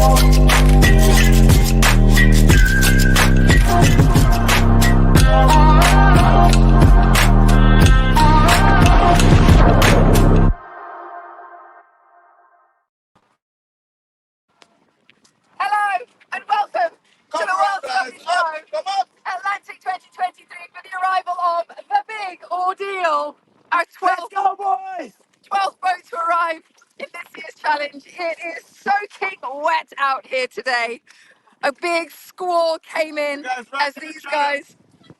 Hello and welcome to the World Toughest Show, Atlantic 2023, for the arrival of the big Oardeal, our 12th boat to arrive in this year's challenge. It is soaking wet out here today. A big squall came in as these guys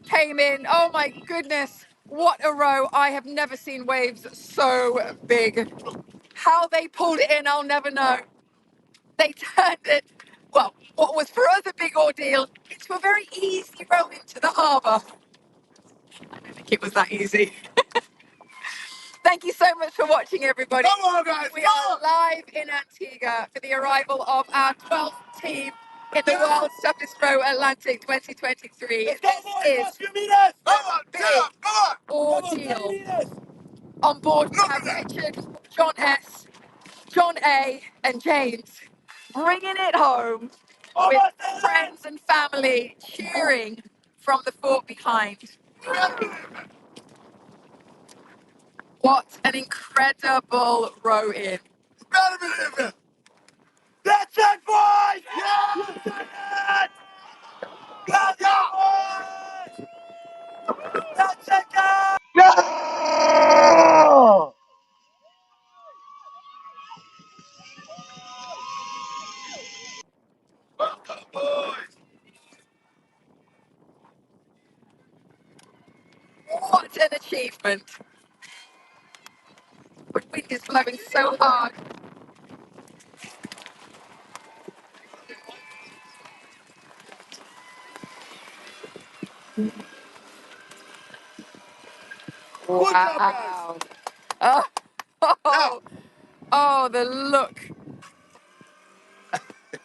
came in. Oh my goodness, what a row. I have never seen waves so big. How they pulled it in, I'll never know. They turned it, well, what was for us a big ordeal, into a very easy row into the harbour. I don't think it was that easy. Thank you so much for watching, everybody. Come on, guys. We are live in Antigua for the arrival of our 12th team in the World's Toughest Row Atlantic 2023. Let's go, boys. This is big ordeal. On board, we have Richard, John S., John A., and James bringing it home with friends and family cheering from the fort behind. What an incredible row in. Better believe it. That's it, boys! Yeah! That's it! Boys! That's it, guys! Yeah! Welcome, boys! What an achievement. The wind is blowing so hard. Wow. Oh, oh, the look.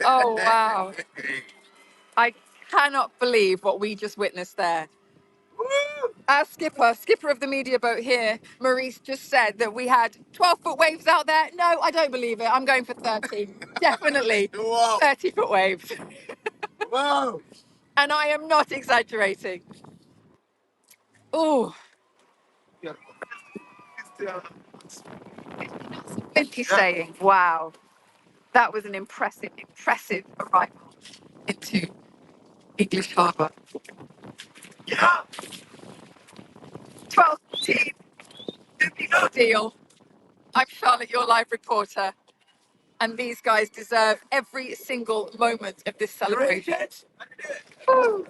Oh, wow. I cannot believe what we just witnessed there. Our skipper of the media boat here, Maurice, just said that we had 12-foot waves out there. No, I don't believe it. I'm going for 30. Definitely. Wow. 30-foot waves. Wow. And I am not exaggerating. Oh. Simply saying, wow, that was an impressive arrival into English Harbour. Yeah. 12th team, the big ordeal. I'm Charlotte, your live reporter, and these guys deserve every single moment of this celebration. Woo.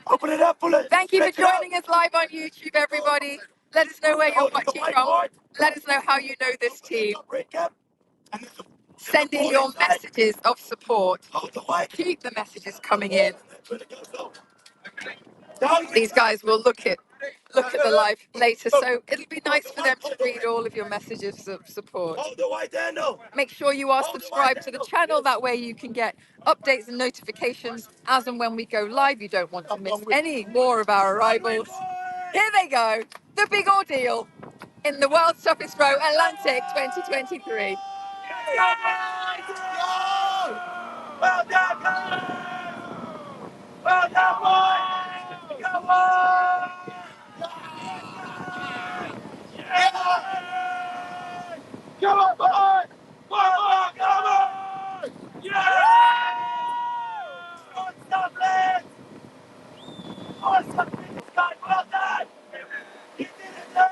Open it up, bullet. Thank you for joining us live on YouTube, everybody. Let us know where you're watching from. Let us know how you know this team. Send in your messages of support. Keep the messages coming in. These guys will look at the live later, so it'll be nice for them to read all of your messages of support. Make sure you are subscribed to the channel, that way you can get updates and notifications as and when we go live. You don't want to miss any more of our arrivals. Here they go, the big ordeal in the World's Toughest Row Atlantic 2023. Well done, guys! Well done, boys! Come on! Yeah! Come on, boys! Come on! Yeah! On stop, legs! On stop, guys! Well done! You did it, sir!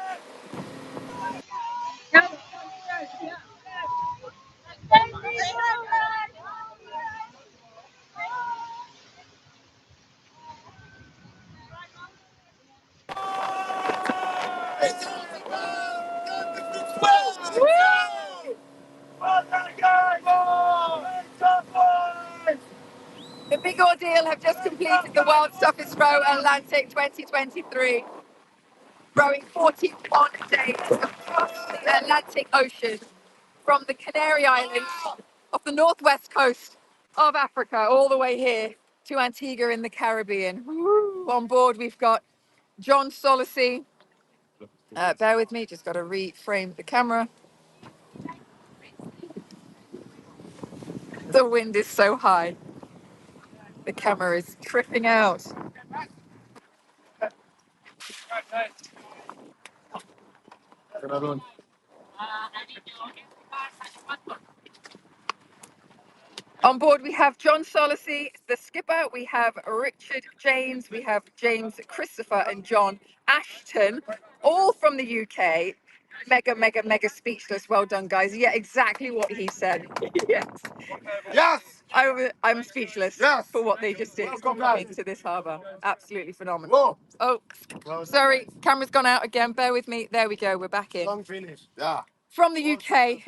Well done, guys! Boys! The big ordeal have just completed the World's Toughest Row Atlantic 2023, rowing 41 days across the Atlantic Ocean from the Canary Islands off the northwest coast of Africa all the way here to Antigua in the Caribbean. Woo. On board we've got John Solacey. Bear with me, just got to reframe the camera. The wind is so high. The camera is tripping out. On board we have John Solacey, the skipper. We have Richard James. We have James Christopher and John Ashton, all from the UK. Mega, mega, mega speechless. Well done, guys. Yeah, exactly what he said. Yes. Yes. I'm speechless for what they just did into this harbour. Absolutely phenomenal. Whoa. Oh, sorry. Camera's gone out again. Bear with me. There we go. We're back in. Long finish. Yeah. From the UK,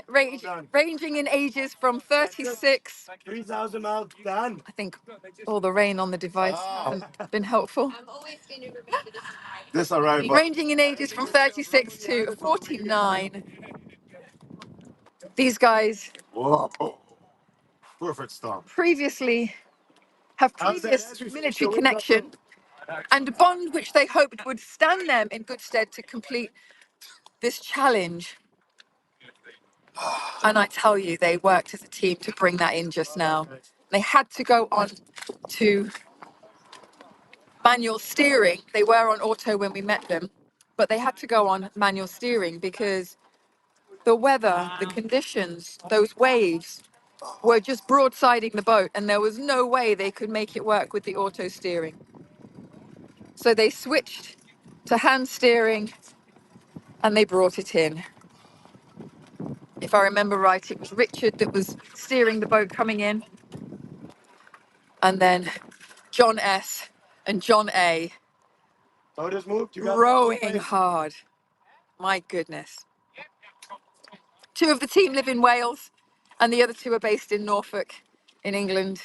ranging in ages from 36. 3,000 miles done. I think all the rain on the device hasn't been helpful. This all right, Ranging in ages from 36 to 49. These guys whoa. Perfect start. previously have previous military connection and a bond which they hoped would stand them in good stead to complete this challenge. And I tell you, they worked as a team to bring that in just now. They had to go on to manual steering. They were on auto when we met them, but they had to go on manual steering because the weather, the conditions, those waves were just broadsiding the boat, and there was no way they could make it work with the auto steering. So they switched to hand steering and they brought it in. If I remember right, it was Richard that was steering the boat coming in, and then John S. and John A. rowing hard. My goodness. Two of the team live in Wales, and the other two are based in Norfolk, in England.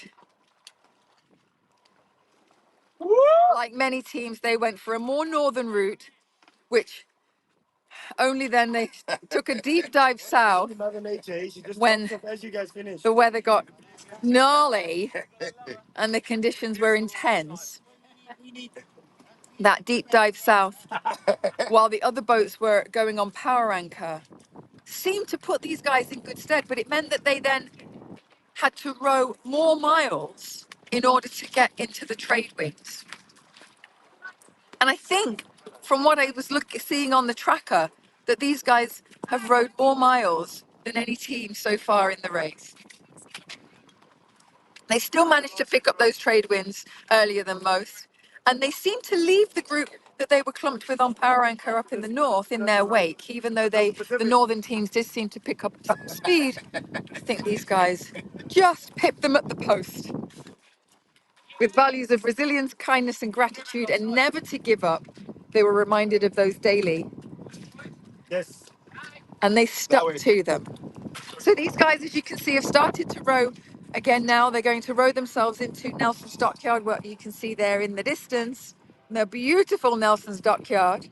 Woo! Like many teams, they went for a more northern route, which only then they took a deep dive south when the weather got gnarly and the conditions were intense. That deep dive south, while the other boats were going on power anchor, seemed to put these guys in good stead, but it meant that they then had to row more miles in order to get into the trade winds. And I think from what I was seeing on the tracker, that these guys have rowed more miles than any team so far in the race. They still managed to pick up those trade winds earlier than most, and they seem to leave the group that they were clumped with on power anchor up in the north in their wake, even though the northern teams did seem to pick up some speed. I think these guys just pipped them at the post. With values of resilience, kindness and gratitude, and never to give up, they were reminded of those daily. Yes. And they stuck to them. So these guys, as you can see, have started to row again now. They're going to row themselves into Nelson's Dockyard, what you can see there in the distance. The beautiful Nelson's Dockyard.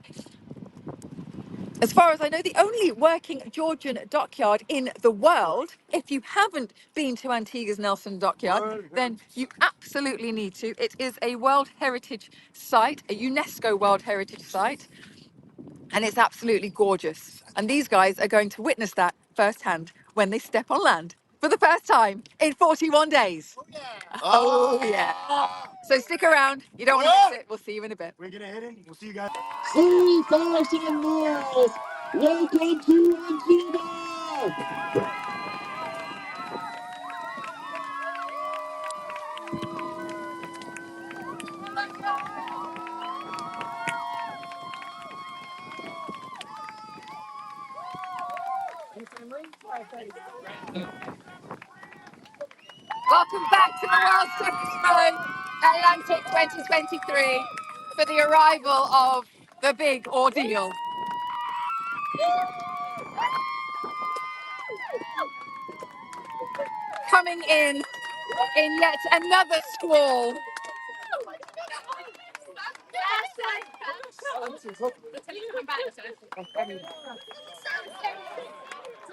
As far as I know, the only working Georgian dockyard in the world. If you haven't been to Antigua's Nelson Dockyard, then you absolutely need to. It is a World Heritage Site, a UNESCO World Heritage Site, and it's absolutely gorgeous. And these guys are going to witness that firsthand when they step on land for the first time in 41 days. Oh, yeah. So stick around. You don't want to miss it. We'll see you in a bit. We're going to hit it. We'll see you guys. 3,000 miles. Welcome to Antigua. Welcome back to the World Superstroke Atlantic 2023 for the arrival of the big ordeal. Coming in yet another squall.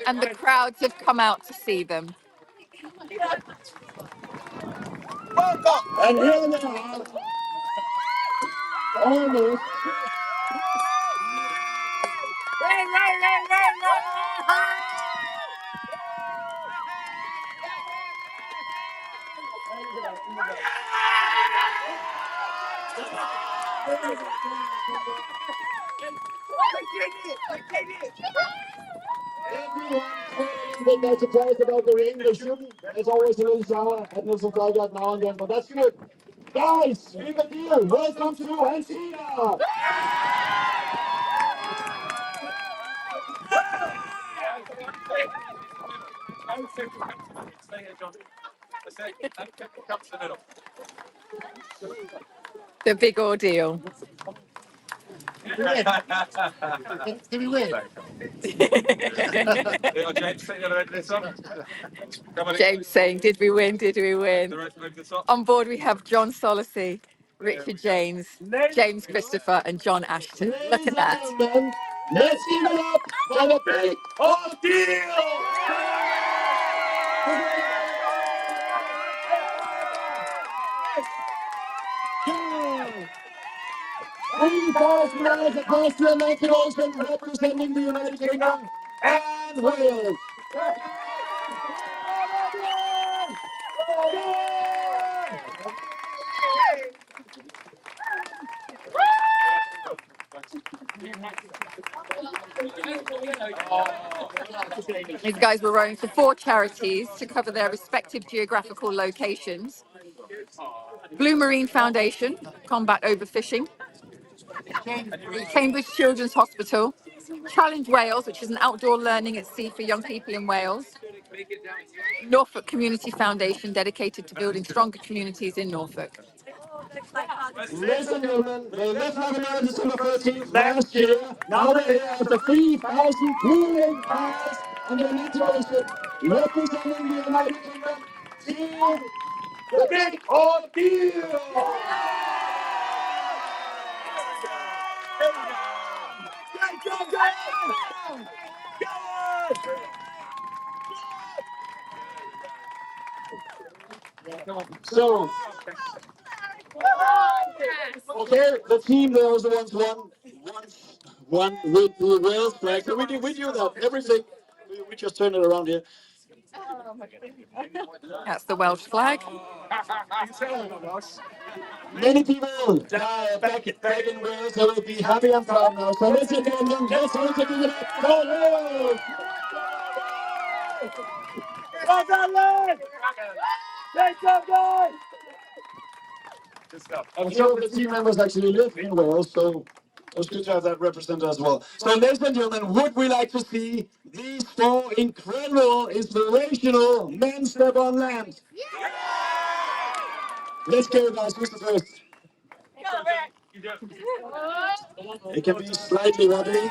And the crowds have come out to see them. And here they are. Almost. Everyone they're surprised about the ring. They shouldn't. There's always a little shower and there's some like that now and then, but that's good. Guys, big deal. Welcome to Ancina. The big ordeal. Did we win? James saying, did we win? Did we win? On board we have John Solacey, Richard James, James Christopher and John Ashton. Look at that. Let's give it up for the big Oardeal! 3,000 miles across the Atlantic Ocean representing the United Kingdom and Wales. These guys were rowing for 4 charities to cover their respective geographical locations. Blue Marine Foundation, combat overfishing. Cambridge Children's Hospital. Challenge Wales, which is an outdoor learning at sea for young people in Wales. Norfolk Community Foundation, dedicated to building stronger communities in Norfolk. Ladies and gentlemen, they left Lebanon December 13th last year. Now they're here after 3,000 cooling miles on the Atlantic Ocean, representing the United Kingdom. Team, the big Oardeal! So, okay, the team there was the ones won with the Wales flag. So we do that everything. We just turn it around here. That's the Welsh flag. Many people back in Wales will be happy and proud now. So let's get them. Let's give it up. Go Wales! Well done, lads! Great job, guys! I'm sure the team members actually live in Wales, so it's good to have that represented as well. So, ladies and gentlemen, would we like to see these 4 incredible, inspirational men step on land? Let's go, guys. Who's the first? It can be slightly wobbly.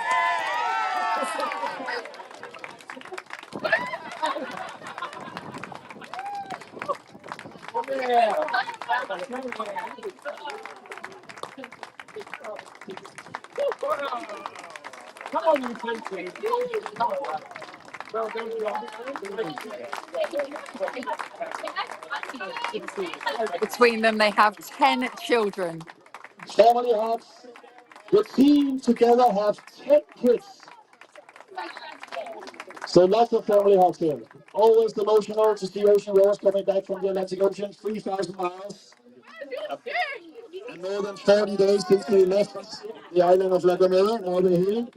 Come on, you country. Between them, they have 10 children. Family hearts. The team together have 10 kids. So lots of family hearts here. Always emotional to see ocean rose coming back from the Atlantic Ocean, 3,000 miles. And more than 40 days since they left the island of Lagomera. Now they're here.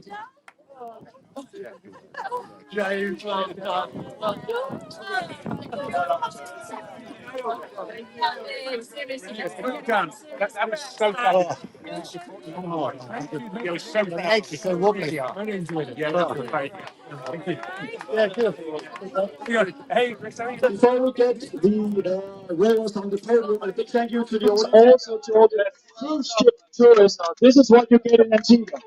That was so fun. It was so fun. Eggs are so wobbly. I really enjoyed it. Yeah, that was great. Thank you. Yeah, good. Hey, Rick, sorry. Before we get the rowers on the podium, a big thank you to the audience. Also to all the cruise ship tourists. This is what you get in Antigua.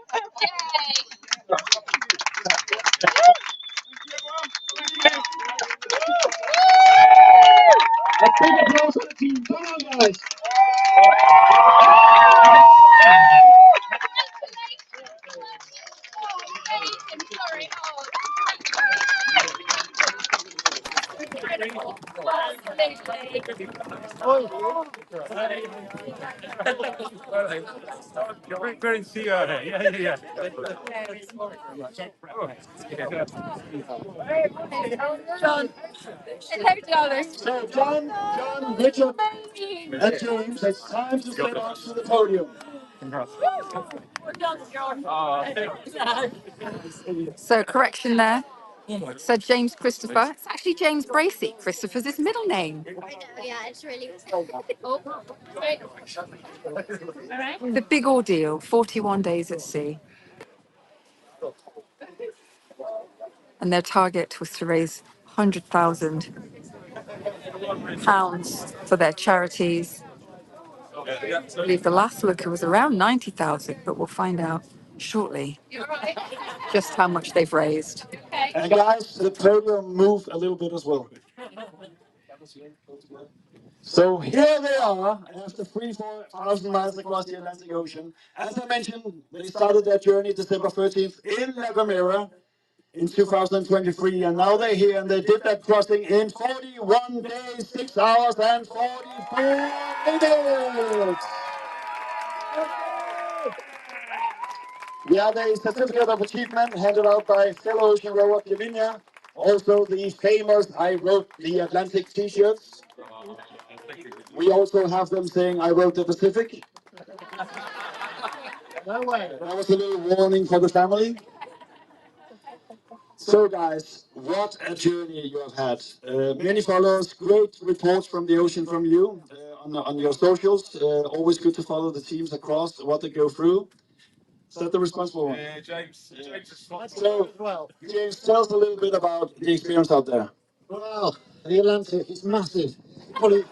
A big applause for the team. Come on, guys. You're very CEO here. Yeah. John. Hello, darling. So, John, Richard, And James, it's time to step on to the podium. So correction there. So James Christopher. It's actually James Bracey. Christopher's his middle name. I know, yeah, it's really. The big ordeal, 41 days at sea. And their target was to raise £100,000 for their charities. I believe the last look was around 90,000, but we'll find out shortly just how much they've raised. And guys, the podium moved a little bit as well. So here they are, after 3,000 miles across the Atlantic Ocean. As I mentioned, they started their journey December 13th in La Gomera in 2023, and now they're here, and they did that crossing in 41 days, 6 hours, and 44 minutes. We have a certificate of achievement handed out by fellow ocean rower Lavinia. Also the famous I Wrote the Atlantic t-shirts. We also have them saying I wrote the Pacific. No way. That was a little warning for the family. So guys, what a journey you have had. Many followers, great reports from the ocean from you on your socials. Always good to follow the teams across, what they go through. Is that the responsible one? James. James is So, James, tell us a little bit about the experience out there. Well, the Atlantic is massive. It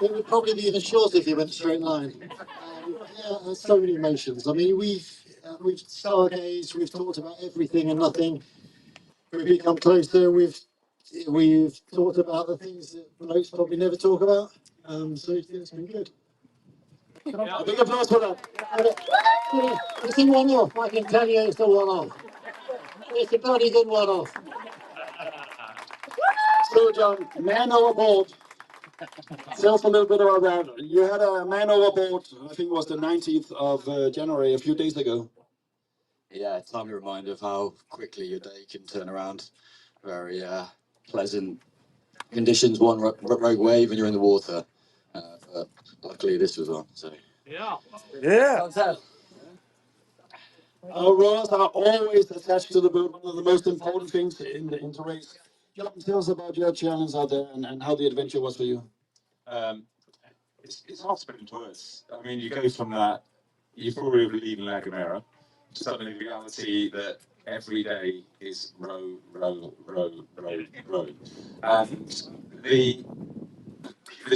would probably be even shorter if you went a straight line. Yeah, there's so many emotions. I mean, we've stargazed, we've talked about everything and nothing. We've become closer. We've talked about the things that blokes probably never talk about. So it's been good. A big applause for that. It's a one-off. I can tell you, it's a one-off. It's a bloody good one-off. So, John, man overboard. Tell us a little bit about that. You had a man overboard, I think it was the 19th of January, a few days ago. Yeah, timely reminder of how quickly your day can turn around. Very pleasant conditions, one rogue wave and you're in the water. But luckily this was on, so. Yeah. Our rowers are always attached to the boat, one of the most important things in the race. John, tell us about your challenge out there and how the adventure was for you. It's hard to put into words. I mean, you go from that euphoria of leaving La Gomera to suddenly the reality that every day is row, row, row, row, row. And the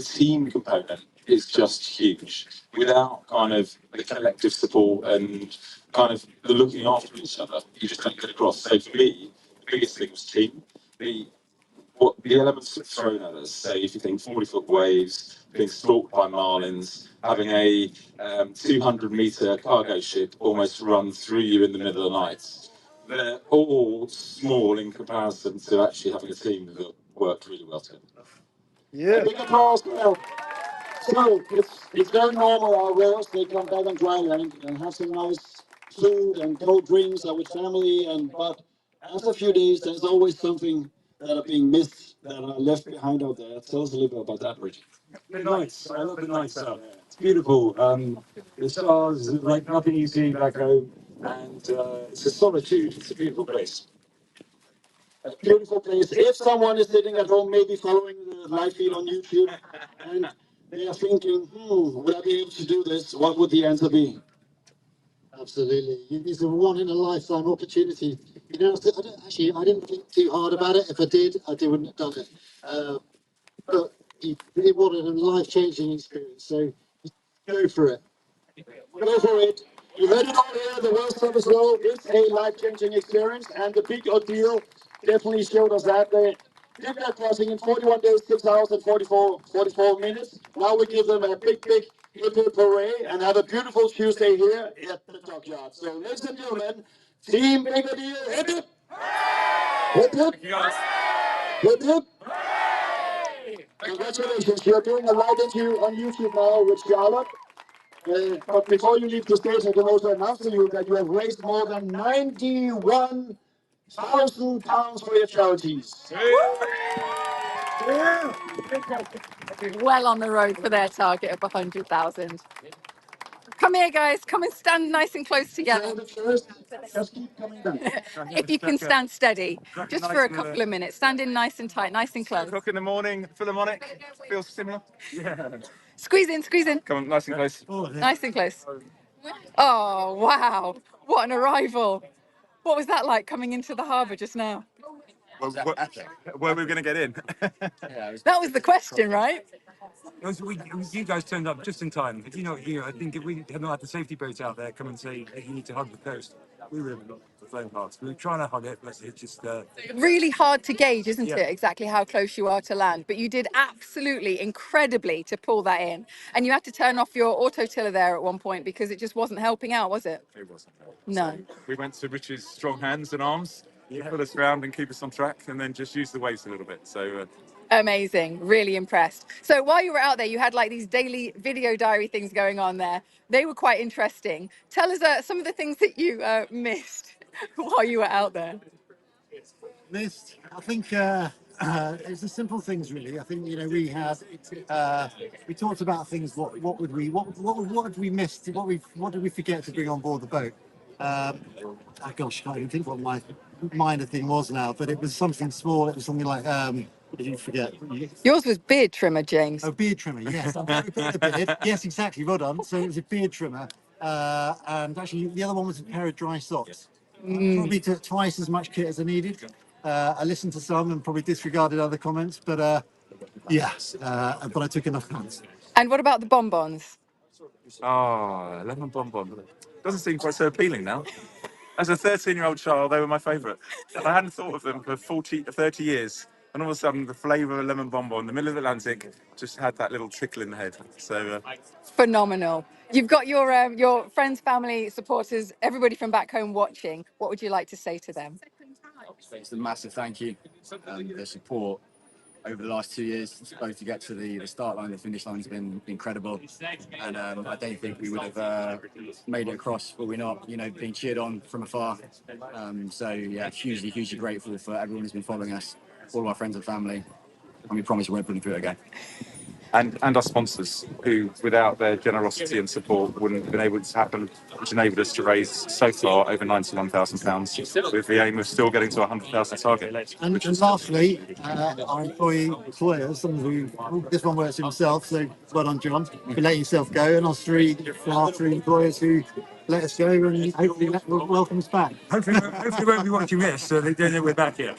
team component is just huge. Without kind of the collective support and kind of the looking after each other, you just don't get across. So for me, the biggest thing was team. What the elements that thrown at us, say if you think 40-foot waves, being stalked by marlins, having a 200-meter cargo ship almost run through you in the middle of the night, they're all small in comparison to actually having a team that worked really well together. Yeah. A big applause now. So it's very normal, our rowers, they come back on dry land and have some nice food and cold drinks with family, but after a few days, there's always something that are being missed, that are left behind out there. Tell us a little bit about that, Richard. The nights, I love the nights out there. It's beautiful. The stars, like nothing you see back home, and it's a solitude. It's a beautiful place. A beautiful place. If someone is sitting at home, maybe following the live feed on YouTube, and they are thinking, will I be able to do this? What would the answer be? Absolutely. It's a one-in-a-lifetime opportunity. You know, I didn't think too hard about it. If I did, I wouldn't have done it. But it was a life-changing experience. So go for it. Go for it. You heard it all here. The World Cup as well. It's a life-changing experience, and the big ordeal definitely showed us that. They did that crossing in 41 days, 6 hours, and 44 minutes. Now we give them a big hip hooray and have a beautiful Tuesday here at the dockyard. So, ladies and gentlemen, Team Big Ordeal, hip hip! Hip hip! Hip hip! Congratulations, you're doing a live interview on YouTube now with Charlotte. But before you leave the stage, I can also announce to you that you have raised more than £91,000 for your charities. Yeah. Well on the road for their target of 100,000. Come here, guys. Come and stand nice and close together. Just keep coming down. If you can stand steady, just for a couple of minutes. Stand in nice and tight, nice and close. 2 o'clock in the morning, Philharmonic. Feels similar. Yeah. Squeeze in, squeeze in. Come on, nice and close. Nice and close. Oh, wow. What an arrival. What was that like coming into the harbour just now? Where are we going to get in? That was the question, right? You guys turned up just in time. You know, I think if we had not had the safety boats out there come and say hey, you need to hug the coast, we would have got the flame parts. We were trying to hug it, but it's just Really hard to gauge, isn't it, exactly how close you are to land? But you did absolutely incredibly to pull that in. And you had to turn off your auto tiller there at one point because it just wasn't helping out, was it? It wasn't. No. We went to Rich's strong hands and arms. He pull us around and keep us on track, and then just use the waves a little bit. So. Amazing. Really impressed. So while you were out there, you had like these daily video diary things going on there. They were quite interesting. Tell us some of the things that you missed while you were out there. Missed. I think it's the simple things really. I think we had we talked about things. What did we miss? What did we forget to bring on board the boat? Gosh, I can't even think what my minor thing was now. But it was something small. It was something like what did you forget? Yours was beard trimmer, James. Oh, beard trimmer. Yes, I'm very good at beard. Yes, exactly. Well done. So it was a beard trimmer, and actually the other one was a pair of dry socks. Probably took twice as much kit as I needed. I listened to some and probably disregarded other comments, but but I took enough pants. And what about the bonbons? Oh, lemon bonbon. Doesn't seem quite so appealing now. As a 13-year-old child, they were my favourite. I hadn't thought of them for 30 years. And all of a sudden, the flavour of a lemon bonbon in the middle of the Atlantic just had that little tickle in the head. So phenomenal. You've got your friends, family, supporters, everybody from back home watching. What would you like to say to them? It's a massive thank you. Their support over the last 2 years, both to get to the start line, the finish line has been incredible. And I don't think we would have made it across were we not, being cheered on from afar. So yeah, hugely grateful for everyone who's been following us, all of our friends and family. And we promise we won't put them through it again. and our sponsors, who, without their generosity and support, wouldn't have been able to happen, which enabled us to raise so far over £91,000, with the aim of still getting to a 100,000 target. And lastly, our employers, some who this one works for himself, so well done, John, for letting yourself go, and our three employers who let us go and hopefully welcome us back. hopefully won't be watching this, so they don't know we're back here.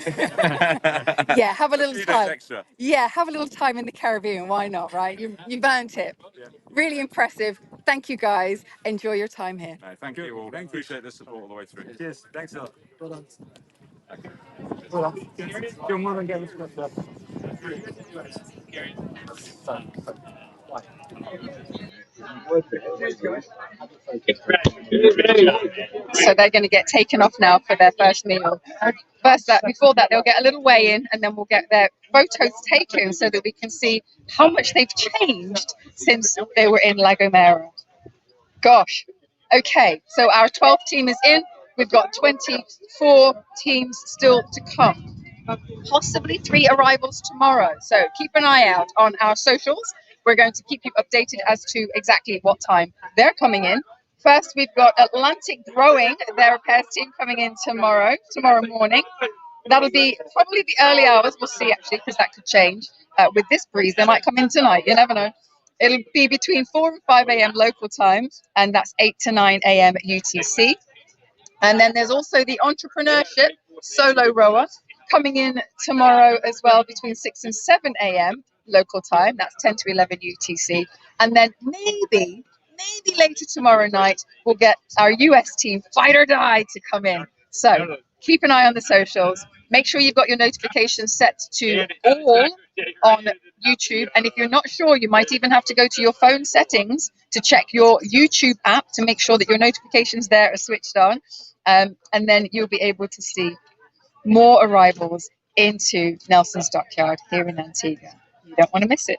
Yeah, have a little time. Extra. Yeah, have a little time in the Caribbean. Why not, right? You've earned it. Really impressive. Thank you, guys. Enjoy your time here. No, thank you all. Appreciate the support all the way through. Cheers. Thanks a lot. Well done. Well done. John, well done getting this stuff. So they're going to get taken off now for their first meal. Before that, they'll get a little weigh in, and then we'll get their photos taken so that we can see how much they've changed since they were in La Gomera. Gosh. Okay, so our 12th team is in. We've got 24 teams still to come. Possibly 3 arrivals tomorrow. So keep an eye out on our socials. We're going to keep you updated as to exactly what time they're coming in. First, we've got Atlantic Rowing, their repairs team, coming in tomorrow morning. That'll be probably the early hours. We'll see, actually, because that could change. With this breeze, they might come in tonight. You never know. It'll be between 4 and 5 a.m. local time, and that's 8 to 9 a.m. UTC. And then there's also the Entrepreneurship Solo Rower coming in tomorrow as well, between 6 and 7 a.m. local time. That's 10 to 11 UTC. And then maybe later tomorrow night, we'll get our US team, Fight or Die, to come in. So keep an eye on the socials. Make sure you've got your notifications set to all on YouTube. And if you're not sure, you might even have to go to your phone settings to check your YouTube app to make sure that your notifications there are switched on. And then you'll be able to see more arrivals into Nelson's Dockyard here in Antigua. You don't want to miss it.